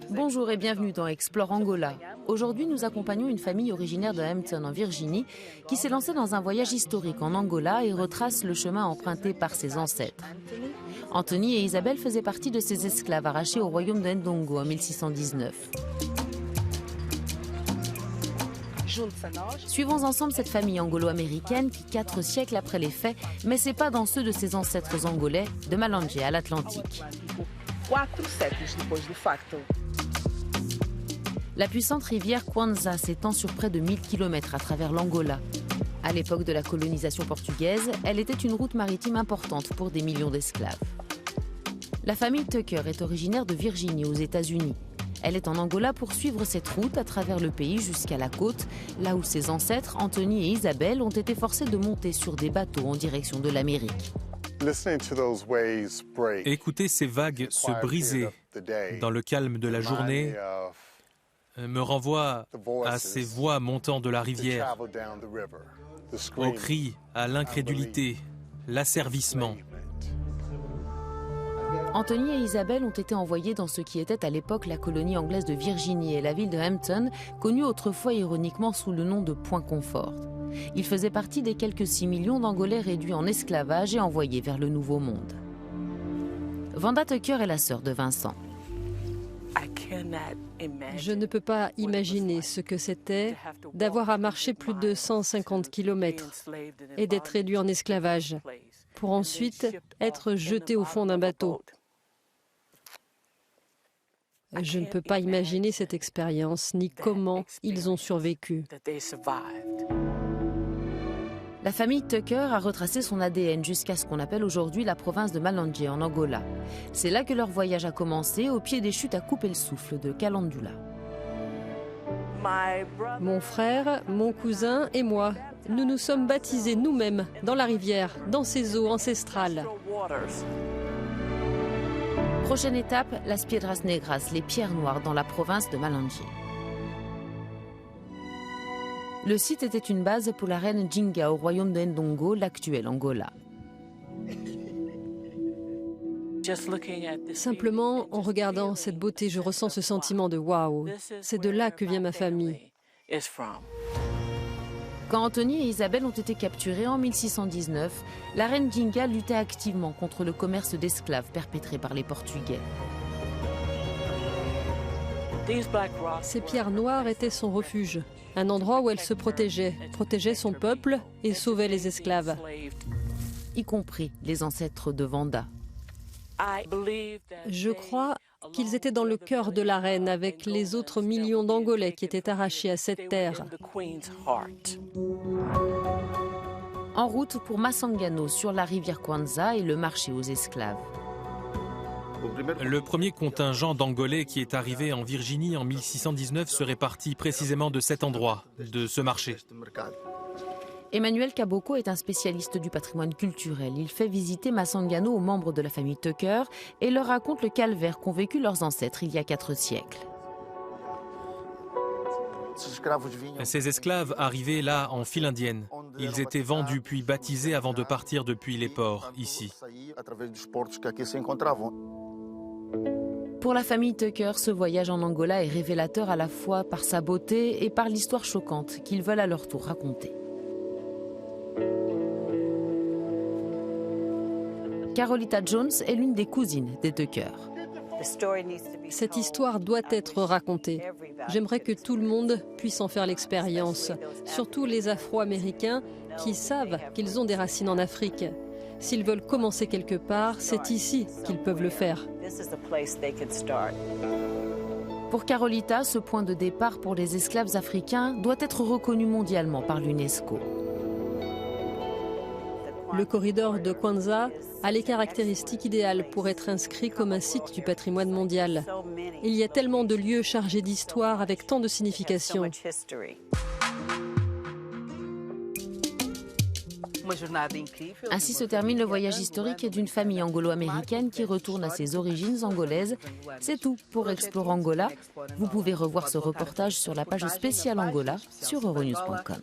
Bonjour et bienvenue dans Explore Angola. Aujourd'hui, nous accompagnons une famille originaire de Hampton en Virginie qui s'est lancée dans un voyage historique en Angola et retrace le chemin emprunté par ses ancêtres. Anthony et Isabelle faisaient partie de ces esclaves arrachés au royaume de Ndongo en 1619. Suivons ensemble cette famille angolo-américaine qui, 4 siècles après les faits, met ses pas dans ceux de ses ancêtres angolais, de Malanje à l'Atlantique. La puissante rivière Kwanza s'étend sur près de 1000 km à travers l'Angola. À l'époque de la colonisation portugaise, elle était une route maritime importante pour des millions d'esclaves. La famille Tucker est originaire de Virginie aux États-Unis. Elle est en Angola pour suivre cette route à travers le pays jusqu'à la côte, là où ses ancêtres, Anthony et Isabelle, ont été forcés de monter sur des bateaux en direction de l'Amérique. Écouter ces vagues se briser dans le calme de la journée me renvoie à ces voix montant de la rivière, aux cris, à l'incrédulité, l'asservissement. Anthony et Isabelle ont été envoyés dans ce qui était à l'époque la colonie anglaise de Virginie et la ville de Hampton, connue autrefois ironiquement sous le nom de Point Comfort. Ils faisaient partie des quelques 6 millions d'Angolais réduits en esclavage et envoyés vers le Nouveau Monde. Vanda Tucker est la sœur de Vincent. Je ne peux pas imaginer ce que c'était d'avoir à marcher plus de 150 km et d'être réduit en esclavage, pour ensuite être jeté au fond d'un bateau. Je ne peux pas imaginer cette expérience, ni comment ils ont survécu. La famille Tucker a retracé son ADN jusqu'à ce qu'on appelle aujourd'hui la province de Malanje en Angola. C'est là que leur voyage a commencé, au pied des chutes à couper le souffle de Calandula. Mon frère, mon cousin et moi, nous nous sommes baptisés nous-mêmes dans la rivière, dans ces eaux ancestrales. Prochaine étape, Las Piedras Negras, les pierres noires dans la province de Malanje. Le site était une base pour la reine Jinga au royaume de Ndongo, l'actuel Angola. Simplement, en regardant cette beauté, je ressens ce sentiment de waouh. C'est de là que vient ma famille. Quand Anthony et Isabelle ont été capturés en 1619, la reine Jinga luttait activement contre le commerce d'esclaves perpétré par les Portugais. Ces pierres noires étaient son refuge, un endroit où elle se protégeait son peuple et sauvait les esclaves. Y compris les ancêtres de Vanda. Je crois qu'ils étaient dans le cœur de la reine avec les autres millions d'Angolais qui étaient arrachés à cette terre. En route pour Masangano sur la rivière Kwanza et le marché aux esclaves. Le premier contingent d'Angolais qui est arrivé en Virginie en 1619 serait parti précisément de cet endroit, de ce marché. Emmanuel Cabocco est un spécialiste du patrimoine culturel. Il fait visiter Masangano aux membres de la famille Tucker et leur raconte le calvaire qu'ont vécu leurs ancêtres il y a 4 siècles. Ces esclaves arrivaient là en file indienne. Ils étaient vendus puis baptisés avant de partir depuis les ports, ici. Pour la famille Tucker, ce voyage en Angola est révélateur à la fois par sa beauté et par l'histoire choquante qu'ils veulent à leur tour raconter. Carolita Jones est l'une des cousines des Tucker. Cette histoire doit être racontée. J'aimerais que tout le monde puisse en faire l'expérience, surtout les Afro-Américains qui savent qu'ils ont des racines en Afrique. S'ils veulent commencer quelque part, c'est ici qu'ils peuvent le faire. Pour Carolita, ce point de départ pour les esclaves africains doit être reconnu mondialement par l'UNESCO. Le corridor de Kwanza a les caractéristiques idéales pour être inscrit comme un site du patrimoine mondial. Il y a tellement de lieux chargés d'histoire avec tant de significations. Ainsi se termine le voyage historique d'une famille angolo-américaine qui retourne à ses origines angolaises. C'est tout pour Explore Angola. Vous pouvez revoir ce reportage sur la page spéciale Angola sur euronews.com.